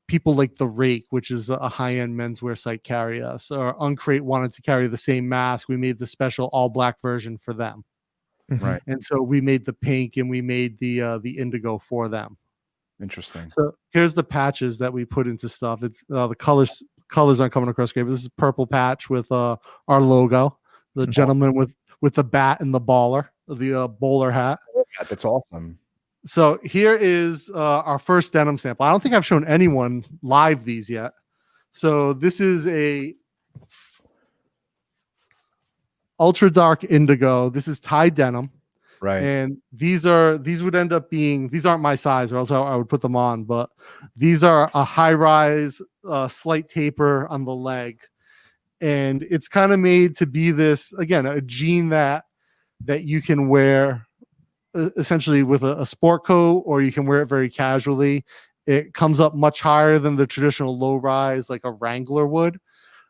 people like The Rake, which is a high-end menswear site, carry us, or Uncrate wanted to carry the same mask. We made the special all black version for them. Right. And so we made the pink and we made the indigo for them. Interesting. So here's the patches that we put into stuff. It's the colors aren't coming across great, but this is a purple patch with our logo. The gentleman with the bat and the baller, the bowler hat. Yeah, that's awesome. So here is our first denim sample. I don't think I've shown anyone live these yet. So this is a ultra dark indigo. This is Thai denim. Right. And these would end up being, these aren't my size or else I would put them on, but these are a high rise, slight taper on the leg. And it's kind of made to be this, again, a jean that you can wear essentially with a sport coat, or you can wear it very casually. It comes up much higher than the traditional low rise, like a Wrangler would.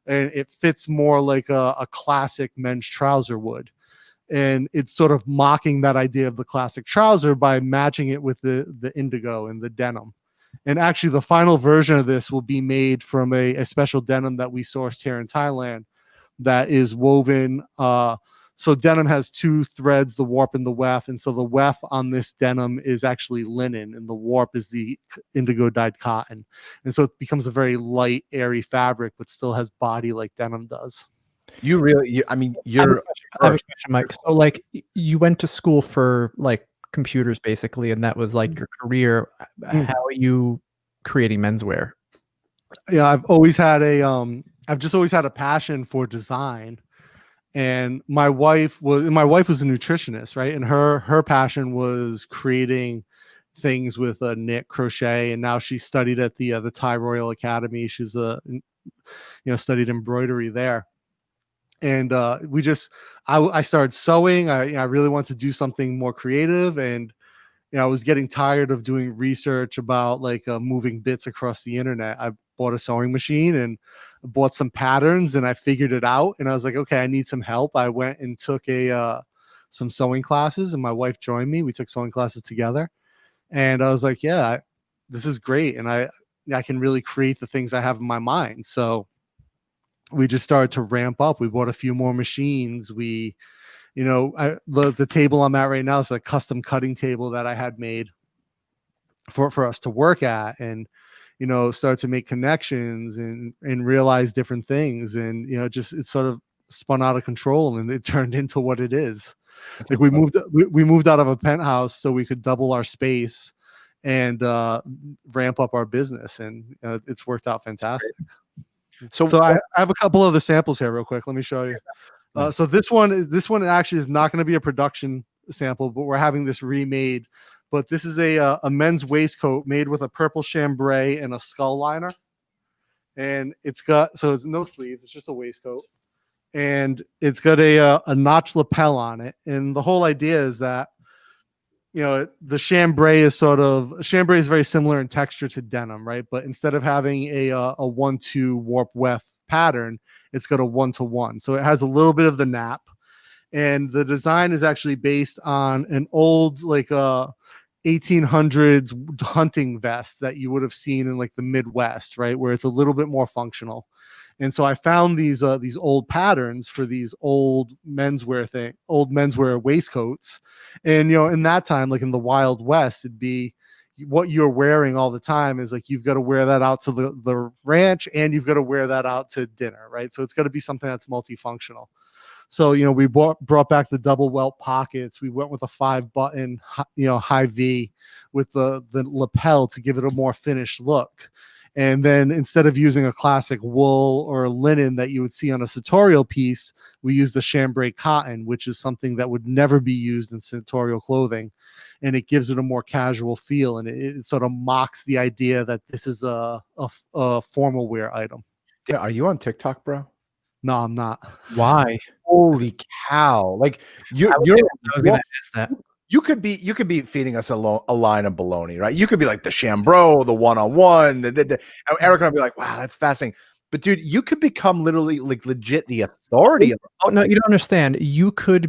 And it fits more like a classic men's trouser would. And it's sort of mocking that idea of the classic trouser by matching it with the indigo and the denim. And actually the final version of this will be made from a special denim that we sourced here in Thailand that is woven. So denim has two threads, the warp and the weft. And so the weft on this denim is actually linen and the warp is the indigo dyed cotton. And so it becomes a very light, airy fabric, but still has body like denim does. I have a question, Mike. So like you went to school for like computers basically, and that was like your career. How are you creating menswear? Yeah, I've just always had a passion for design. And my wife was a nutritionist, right? And her passion was creating things with knit, crochet, and now she studied at the Thai Royal Academy. She's studied embroidery there. And I started sewing. I really wanted to do something more creative, and I was getting tired of doing research about like moving bits across the internet. I bought a sewing machine and bought some patterns, and I figured it out. And I was like, okay, I need some help. I went and took some sewing classes, and my wife joined me. We took sewing classes together, and I was like, yeah, this is great, and I can really create the things I have in my mind. So we just started to ramp up. We bought a few more machines. The table I'm at right now is a custom cutting table that I had made for us to work at, and start to make connections and realize different things. And it sort of spun out of control, and it turned into what it is. It's like we moved out of a penthouse so we could double our space and ramp up our business, and it's worked out fantastic. So I have a couple other samples here real quick. Let me show you. So this one actually is not going to be a production sample, but we're having this remade. But this is a men's waistcoat made with a purple chambray and a skull liner. And it's no sleeves. It's just a waistcoat. And it's got a notch lapel on it. And the whole idea is that, the chambray is very similar in texture to denim, right? But instead of having a 1-2 warp weft pattern, it's got a 1-to-1. So it has a little bit of the nap. And the design is actually based on an old 1800s hunting vest that you would have seen in like the Midwest, right? Where it's a little bit more functional. And so I found these old patterns for these old menswear waistcoats. And, in that time, like in the Wild West, it'd be, what you're wearing all the time is like you've got to wear that out to the ranch and you've got to wear that out to dinner, right? So it's got to be something that's multifunctional. So, you know, we brought back the double welt pockets. We went with a 5-button, you know, high V with the lapel to give it a more finished look. And then instead of using a classic wool or linen that you would see on a sartorial piece, we used the chambray cotton, which is something that would never be used in sartorial clothing. And it gives it a more casual feel. And it sort of mocks the idea that this is a formal wear item. Yeah, are you on TikTok, bro? No, I'm not. Why? Holy cow! Like I was gonna ask that. You could be feeding us a line of baloney, right? You could be like the Chambro, the one-on-one. Eric and I'll be like, wow, that's fascinating. But dude, you could become literally like legit the authority. Oh no, you don't understand. You could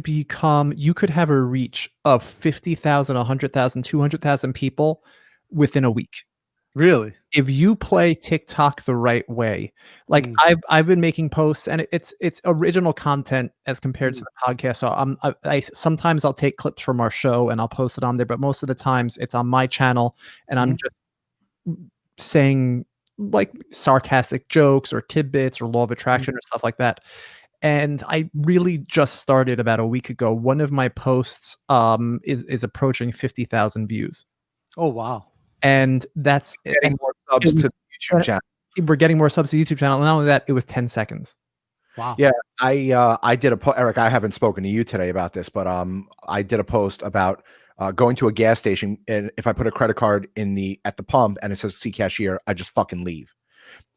have a reach of 50,000, 100,000, 200,000 people within a week. Really? If you play TikTok the right way. Like I've been making posts and it's original content as compared to the podcast. So I sometimes I'll take clips from our show and I'll post it on there, but most of the times it's on my channel and I'm just saying like sarcastic jokes or tidbits or law of attraction or stuff like that. And I really just started about a week ago. One of my posts is approaching 50,000 views. Oh wow. And that's getting more subs to the YouTube channel. We're getting more subs to the YouTube channel. And not only that, it was 10 seconds. Wow. Yeah, I did a post. Eric, I haven't spoken to you today about this, but I did a post about going to a gas station, and if I put a credit card at the pump and it says "see cashier," I just fucking leave.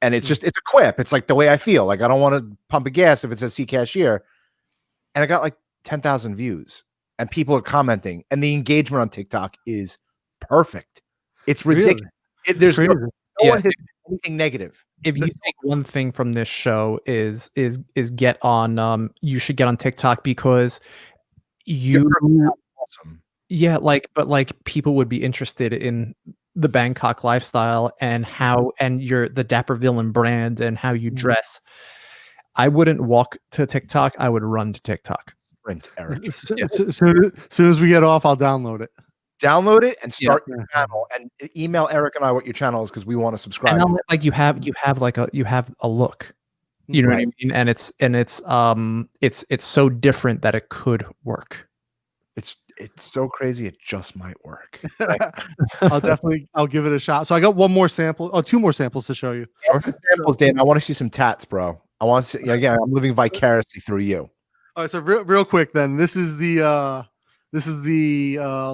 And it's a quip. It's like the way I feel. Like I don't want to pump a gas if it says "see cashier," and I got like 10,000 views, and people are commenting, and the engagement on TikTok is perfect. It's ridiculous. Really? There's no one hit anything negative. If you take one thing from this show is get on you should get on TikTok because awesome. Yeah, but people would be interested in the Bangkok lifestyle and how and the Dapper Villain brand and how you dress. I wouldn't walk to TikTok, I would run to TikTok. Sprint, Eric. As soon as we get off, I'll download it. Download it and start your channel and email Eric and I what your channel is because we want to subscribe. And like you have a look, you know what I mean? And it's so different that it could work. It's so crazy. It just might work. I'll give it a shot. So I got one more sample, two more samples to show you. Samples, Dan. I want to see some tats, bro. I want to see, again, I'm living vicariously through you. All right, so real quick then. This is the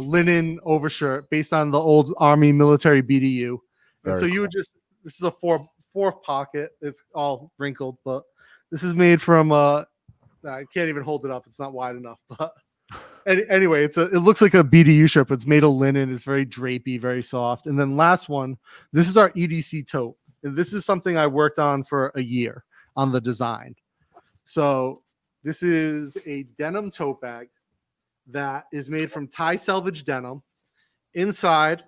linen overshirt based on the old Army military BDU. And so you would this is a fourth pocket. It's all wrinkled, but this is made from I can't even hold it up. It's not wide enough. But anyway, it looks like a BDU shirt, but it's made of linen. It's very drapey, very soft. And then last one, this is our EDC tote. And this is something I worked on for a year on the design. So this is a denim tote bag that is made from Thai selvage denim. Inside,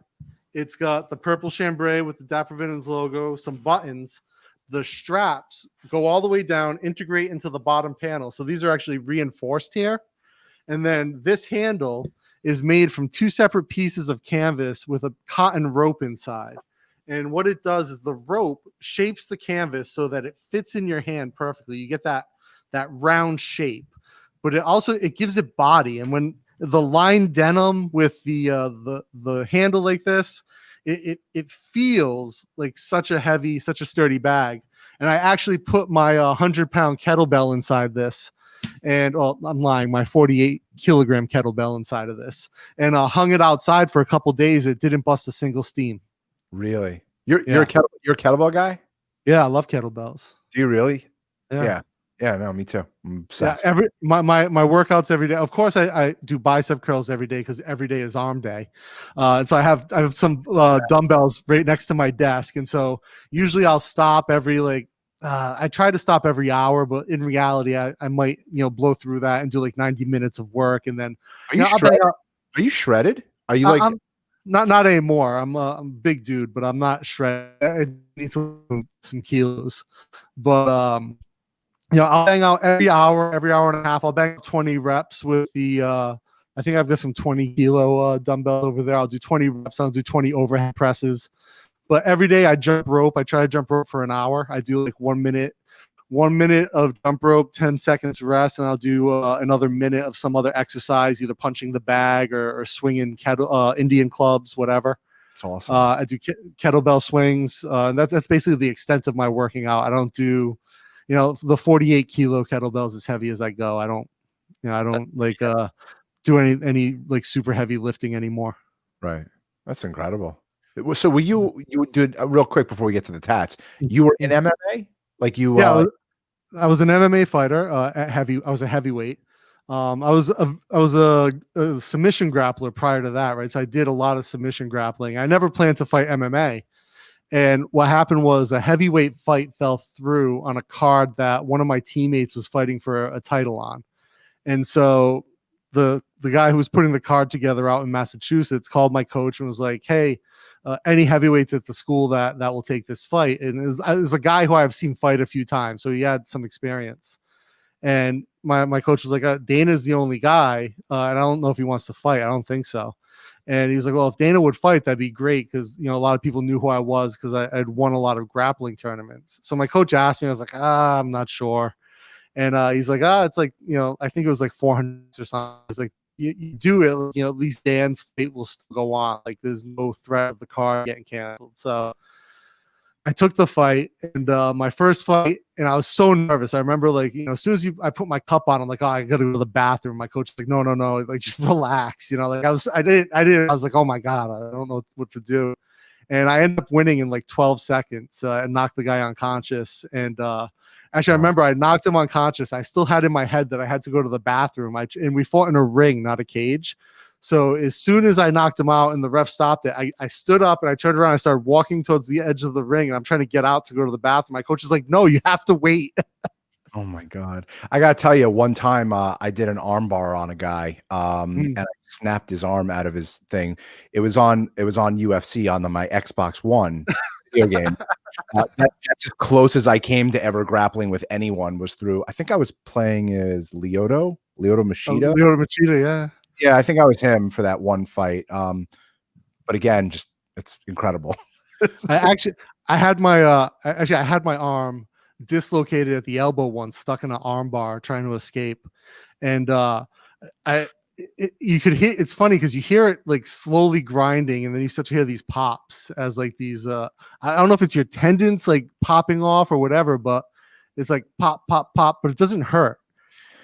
it's got the purple chambray with the Dapper Villains logo, some buttons. The straps go all the way down, integrate into the bottom panel. So these are actually reinforced here. And then this handle is made from two separate pieces of canvas with a cotton rope inside. And what it does is the rope shapes the canvas so that it fits in your hand perfectly. You get that round shape. But it gives it body. And when the lined denim with the handle like this, it feels like such a sturdy bag. And I actually put my 100-pound kettlebell inside this. And I'm lying, my 48-kilogram kettlebell inside of this. And I hung it outside for a couple days. It didn't bust a single steam. Really? You're a kettlebell guy? Yeah, I love kettlebells. Do you really? Yeah. Yeah, no, me too. I'm obsessed. Yeah, my workouts every day. Of course, I do bicep curls every day because every day is arm day, and so I have some dumbbells right next to my desk. And so usually I'll stop every I try to stop every hour, but in reality, I might blow through that and do like 90 minutes of work, and then are you shredded? Are you shredded? Are you I'm not anymore. I'm a big dude, but I'm not shredded. I need to lose some kilos, but I'll bang out every hour and a half. I'll bang out 20 reps with the I think I've got some 20 kilo dumbbell over there. I'll do 20 reps. I'll do 20 overhead presses. But every day I jump rope. I try to jump rope for an hour. I do like 1 minute of jump rope, 10 seconds rest, and I'll do another minute of some other exercise, either punching the bag or swinging Indian clubs, whatever. It's awesome. I do kettlebell swings. That's basically the extent of my working out. I don't do, the 48 kilo kettlebells as heavy as I go. I don't do any like super heavy lifting anymore. Right. That's incredible. So were you did real quick before we get to the tats, you were in MMA? Like you I was an MMA fighter, I was a heavyweight. I was a submission grappler prior to that, right? So I did a lot of submission grappling. I never planned to fight MMA. And what happened was a heavyweight fight fell through on a card that one of my teammates was fighting for a title on. And so the guy who was putting the card together out in Massachusetts called my coach and was like, "Hey, any heavyweights at the school that will take this fight?" And it was a guy who I've seen fight a few times, so he had some experience. And my coach was like, "Dana's the only guy, and I don't know if he wants to fight. I don't think so." And he was like, "Well, if Dana would fight, that'd be great, because a lot of people knew who I was because I had won a lot of grappling tournaments." So my coach asked me, I was like, "I'm not sure." And he's like, "It's like, I think it was like 400 or something." It's like, you do it, at least Dan's fate will still go on. Like, there's no threat of the card getting canceled. So I took the fight, and my first fight, and I was so nervous. I remember, like, as soon as I put my cup on, I'm like, "Oh, I got to go to the bathroom." My coach was like, "No, like, just relax." Like I was like, "Oh my God, I don't know what to do." And I ended up winning in like 12 seconds and knocked the guy unconscious. And actually, I remember I knocked him unconscious. I still had in my head that I had to go to the bathroom. And we fought in a ring, not a cage. So as soon as I knocked him out and the ref stopped it, I stood up and I turned around. I started walking towards the edge of the ring, and I'm trying to get out to go to the bathroom. My coach is like, "No, you have to wait." Oh my God. I gotta tell you, one time I did an arm bar on a guy, and I snapped his arm out of his thing. It was on UFC on my Xbox One video game. That's as close as I came to ever grappling with anyone was through. I think I was playing as Lyoto Machida. Lyoto Machida, yeah. Yeah, I think I was him for that one fight. But again, just it's incredible. I had my arm dislocated at the elbow once, stuck in an arm bar trying to escape. And you could hear, it's funny because you hear it like slowly grinding, and then you start to hear these pops as like these I don't know if it's your tendons like popping off or whatever, but it's like pop, pop, pop, but it doesn't hurt.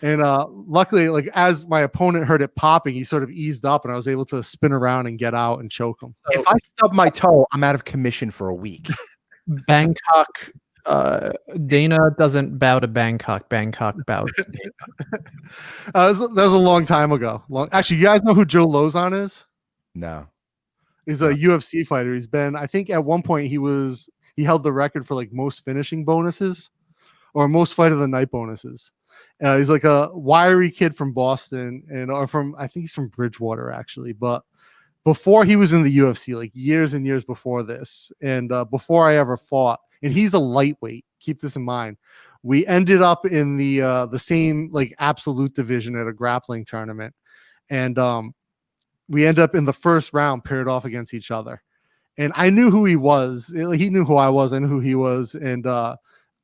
And luckily, like, as my opponent heard it popping, he sort of eased up, and I was able to spin around and get out and choke him. If I stub my toe, I'm out of commission for a week. Bangkok, Dana doesn't bow to Bangkok. Bangkok bows to Dana. That was a long time ago. Actually, you guys know who Joe Lozon is? No. He's a UFC fighter. He's been, I think at one point he held the record for like most finishing bonuses or most fight of the night bonuses. He's like a wiry kid from Boston, I think he's from Bridgewater actually. But before he was in the UFC, like years and years before this, and before I ever fought, and he's a lightweight. Keep this in mind. We ended up in the same like absolute division at a grappling tournament, and we ended up in the first round paired off against each other. And I knew who he was. He knew who I was. I knew who he was, and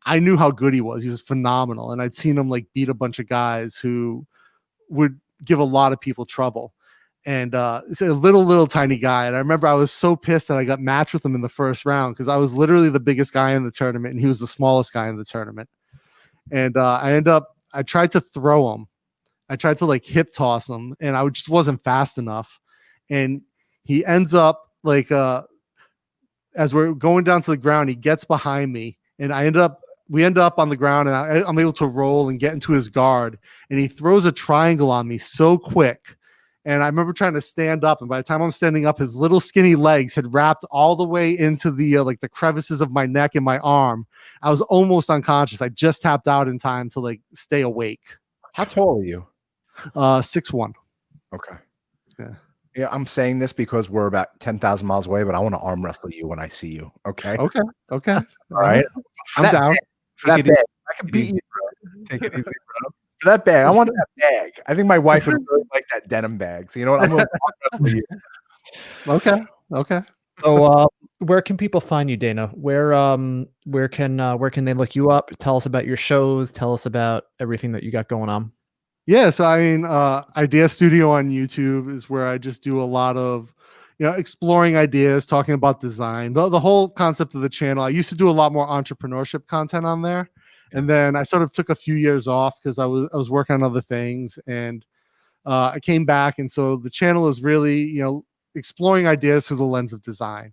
I knew how good he was. He was phenomenal. And I'd seen him like beat a bunch of guys who would give a lot of people trouble. And it's a little tiny guy. And I remember I was so pissed that I got matched with him in the first round because I was literally the biggest guy in the tournament and he was the smallest guy in the tournament. And I tried to throw him. I tried to like hip toss him, and I just wasn't fast enough. And he ends up like, as we're going down to the ground, he gets behind me, and we end up on the ground, and I'm able to roll and get into his guard, and he throws a triangle on me so quick. And I remember trying to stand up, and by the time I'm standing up, his little skinny legs had wrapped all the way into the like the crevices of my neck and my arm. I was almost unconscious. I just tapped out in time to like stay awake. How tall are you? 6'1". Okay. Yeah. Yeah, I'm saying this because we're about 10,000 miles away, but I want to arm wrestle you when I see you. Okay. Okay. All right. I'm down. For that bet, I can beat you. Take it easy, bro. For that bag. I want that bag. I think my wife would really like that denim bag. So you know what? I'm going to for you. Okay. Okay. So, where can people find you, Dana? Where can they look you up? Tell us about your shows. Tell us about everything that you got going on. Yeah, so I mean, Idea Studio on YouTube is where I just do a lot of, exploring ideas, talking about design. The whole concept of the channel. I used to do a lot more entrepreneurship content on there, and then I sort of took a few years off because I was working on other things, and I came back, and so the channel is really, exploring ideas through the lens of design,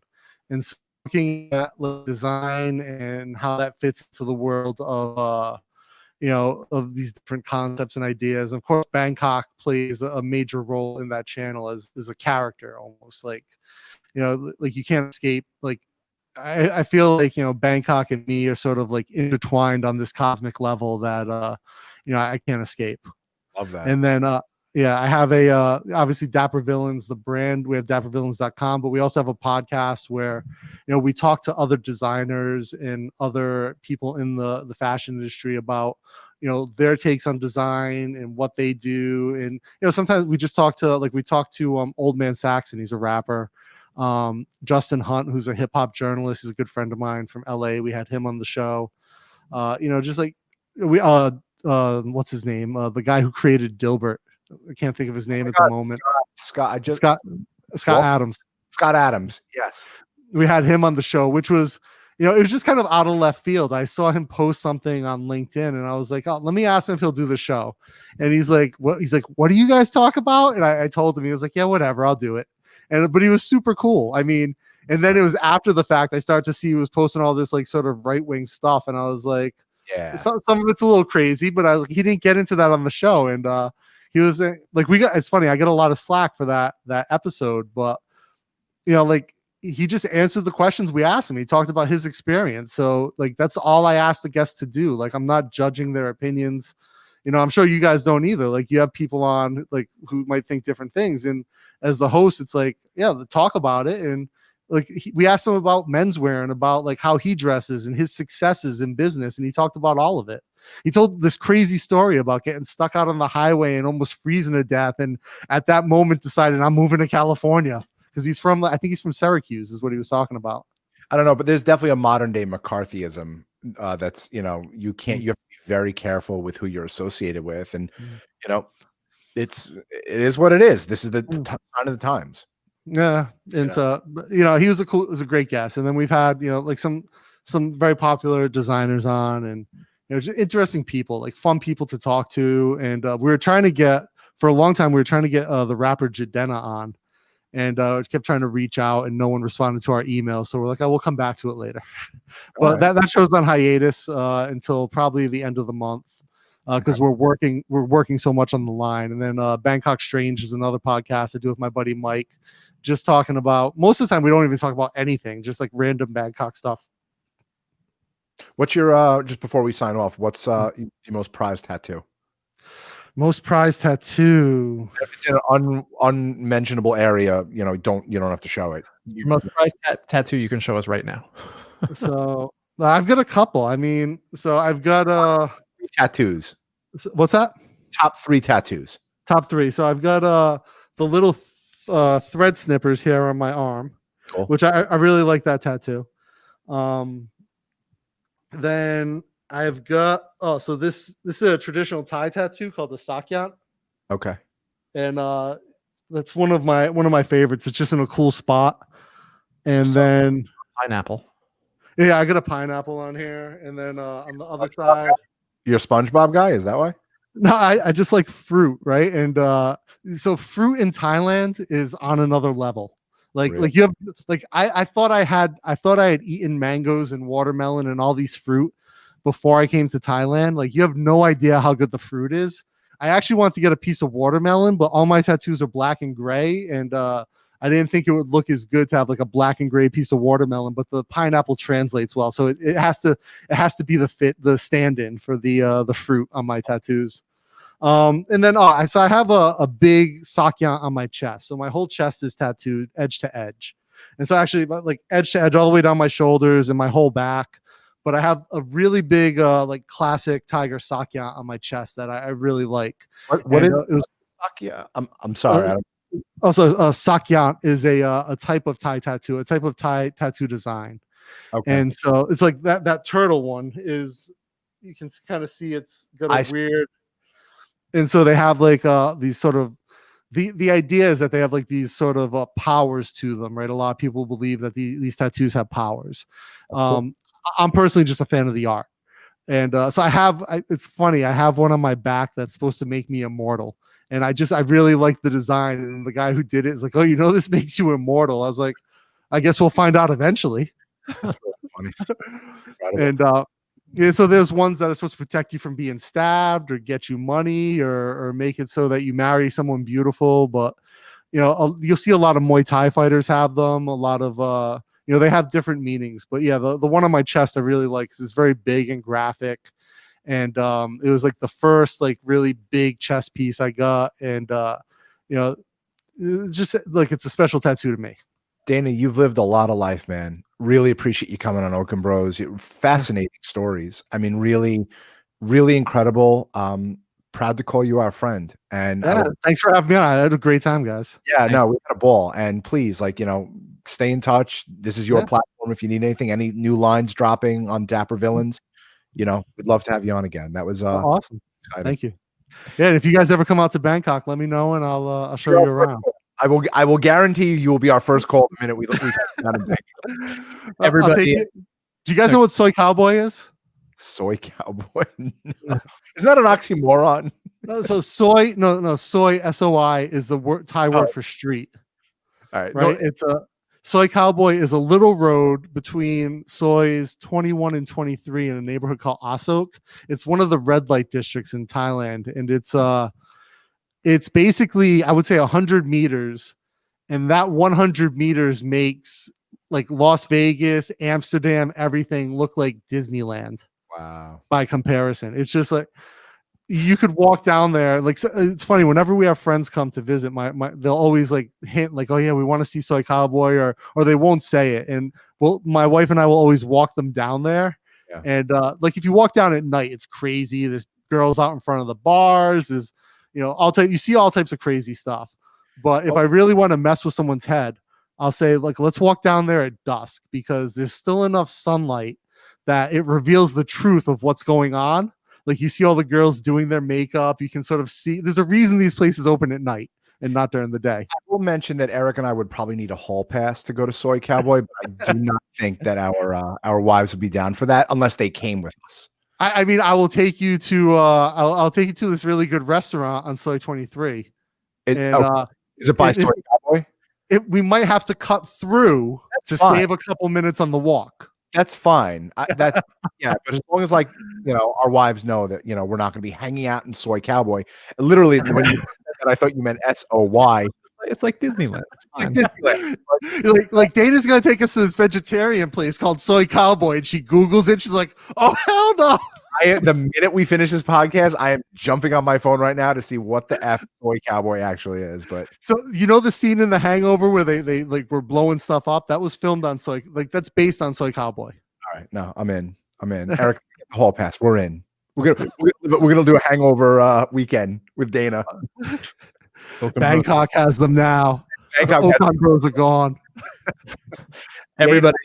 and so looking at design and how that fits into the world of of these different concepts and ideas. Of course, Bangkok plays a major role in that channel as a character, almost like, like you can't escape. Like, I feel like, Bangkok and me are sort of like intertwined on this cosmic level that, I can't escape. Love that. And then, yeah, I have obviously Dapper Villains, the brand. We have dappervillains.com, but we also have a podcast where, we talk to other designers and other people in the fashion industry about, their takes on design and what they do. And, sometimes we just talk to Old Man Saxon. He's a rapper. Justin Hunt, who's a hip hop journalist, is a good friend of mine from LA. We had him on the show. Just like what's his name? The guy who created Dilbert. I can't think of his name at the moment. Scott Adams. Scott Adams. Yes. We had him on the show, which was, it was just kind of out of left field. I saw him post something on LinkedIn and I was like, oh, let me ask him if he'll do the show. And he's like, what? He's like, what do you guys talk about? And I told him, he was like, yeah, whatever, I'll do it. But he was super cool. I mean, and then it was after the fact, I started to see he was posting all this like sort of right-wing stuff. And I was like, yeah, some of it's a little crazy, but he didn't get into that on the show. And he was like, it's funny, I get a lot of slack for that episode, but like he just answered the questions we asked him. He talked about his experience. So like, that's all I asked the guests to do. Like, I'm not judging their opinions. I'm sure you guys don't either. Like, you have people on like who might think different things. And as the host, it's like, yeah, talk about it. And like, we asked him about menswear and about like how he dresses and his successes in business. And he talked about all of it. He told this crazy story about getting stuck out on the highway and almost freezing to death. And at that moment decided, I'm moving to California. Because I think he's from Syracuse is what he was talking about. I don't know, but there's definitely a modern day McCarthyism that's, you have to be very careful with who you're associated with. And, it is what it is. This is the sign of the times. Yeah. And so, he was a great guest. And then we've had, like some very popular designers on and, just interesting people, like fun people to talk to. And we were trying to get, for a long time, the rapper Jadena on. And kept trying to reach out and no one responded to our email. So we're like, we'll come back to it later. But right. that show's on hiatus until probably the end of the month because we're working so much on the line. And then Bangkok Strange is another podcast I do with my buddy Mike, just talking about, most of the time we don't even talk about anything, just like random Bangkok stuff. What's your, just before we sign off, what's your most prized tattoo? Most prized tattoo. If it's in an unmentionable area, you don't have to show it. Your most prized tattoo you can show us right now. So I've got a couple. I mean, so I've got tattoos. What's that? Top 3 tattoos. Top 3. So I've got the little thread snippers here on my arm, cool. Which I really like that tattoo. Then I've got so this is a traditional Thai tattoo called the Sakyant. Okay. And that's one of my favorites. It's just in a cool spot. And then pineapple. Yeah, I got a pineapple on here. And then on the other side. You're a SpongeBob guy, is that why? No, I just like fruit, right? And so fruit in Thailand is on another level. Like you have like I thought I had eaten mangoes and watermelon and all these fruit before I came to Thailand. Like, you have no idea how good the fruit is. I actually want to get a piece of watermelon, but all my tattoos are black and gray. And I didn't think it would look as good to have like a black and gray piece of watermelon, but the pineapple translates well. So it has to be the stand-in for the fruit on my tattoos. And then so I have a big Sakyant on my chest. So my whole chest is tattooed edge to edge. And so actually like edge to edge all the way down my shoulders and my whole back. but I have a really big like classic tiger Sakya on my chest that I really like. What And, is it was Sakya? I'm sorry. I don't, also Sakya is a type of Thai tattoo, a type of Thai tattoo design. okay. And so it's like that turtle one is, you can kind of see it's got a weird, and so they have like these sort of, the idea is that they have like these sort of powers to them, right? A lot of people believe that these tattoos have powers. I'm personally just a fan of the art, and so it's funny, I have one on my back that's supposed to make me immortal, and I really like the design, and the guy who did it is like, oh, this makes you immortal. I was like, I guess we'll find out eventually. That's really funny. And yeah, so there's ones that are supposed to protect you from being stabbed or get you money or make it so that you marry someone beautiful. But you'll see a lot of Muay Thai fighters have them. A lot of they have different meanings. But yeah, the one on my chest I really like because it's very big and graphic. And it was like the first like really big chest piece I got, and it's just like it's a special tattoo to me. Dana, you've lived a lot of life, man. Really appreciate you coming on Okon Bros. Fascinating stories. I mean, really, really incredible. Proud to call you our friend. And thanks for having me on. I had a great time, guys. Yeah, no, we had a ball. And please, stay in touch. This is your platform. If you need anything, any new lines dropping on Dapper Villains, we'd love to have you on again. That was awesome. Exciting. Thank you. Yeah, and if you guys ever come out to Bangkok, let me know and I'll show you around. I will guarantee you will be our first call the minute we down in Bangkok. Everybody, do you guys know what soy cowboy is? Soy cowboy? No. Isn't that an oxymoron? No, so soy, no, soy, SOI is the Thai word for street. All right. Right. It's a soy cowboy is a little road between soys 21 and 23 in a neighborhood called Asok. It's one of the red light districts in Thailand, and it's basically, I would say, 100 meters, and that 100 meters makes like Las Vegas, Amsterdam, everything look like Disneyland. Wow. By comparison, it's just like you could walk down there. Like, it's funny, whenever we have friends come to visit, they'll always like hint like, oh yeah, we want to see soy cowboy, or they won't say it, and my wife and I will always walk them down there. Yeah. And like if you walk down at night, it's crazy. There's girls out in front of the bars. You see all types of crazy stuff. But if I really want to mess with someone's head, I'll say, like, let's walk down there at dusk, because there's still enough sunlight that it reveals the truth of what's going on. Like, you see all the girls doing their makeup. You can sort of see there's a reason these places open at night and not during the day. I will mention that Eric and I would probably need a hall pass to go to Soy Cowboy, but I do not think that our wives would be down for that unless they came with us. I mean, I will take you to I'll take you to this really good restaurant on Soy 23. Is it by Soy Cowboy? We might have to cut through save a couple minutes on the walk. That's fine. But as long as our wives know that we're not going to be hanging out in Soy Cowboy. And literally, when you said that, I thought you meant SOY. It's like Disneyland. It's fine. Like Dana's gonna take us to this vegetarian place called Soy Cowboy, and she Googles it. She's like, "Oh hell no!" The minute we finish this podcast, I am jumping on my phone right now to see what the F Soy Cowboy actually is. But so the scene in The Hangover where they like were blowing stuff up, that was filmed on Soy. Like, that's based on Soy Cowboy. All right, no, I'm in. Eric, get the hall pass. We're in. We're gonna do a hangover weekend with Dana. Bangkok has them now. Okon Bros are gone. Everybody,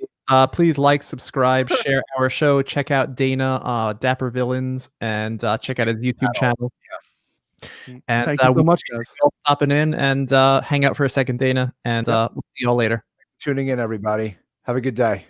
please like, subscribe, share our show. Check out Dana, Dapper Villains, and check out his YouTube channel. Yeah. And thank you so much, guys. Stopping in and hang out for a second, Dana, and we'll see you all later. Tuning in, everybody. Have a good day.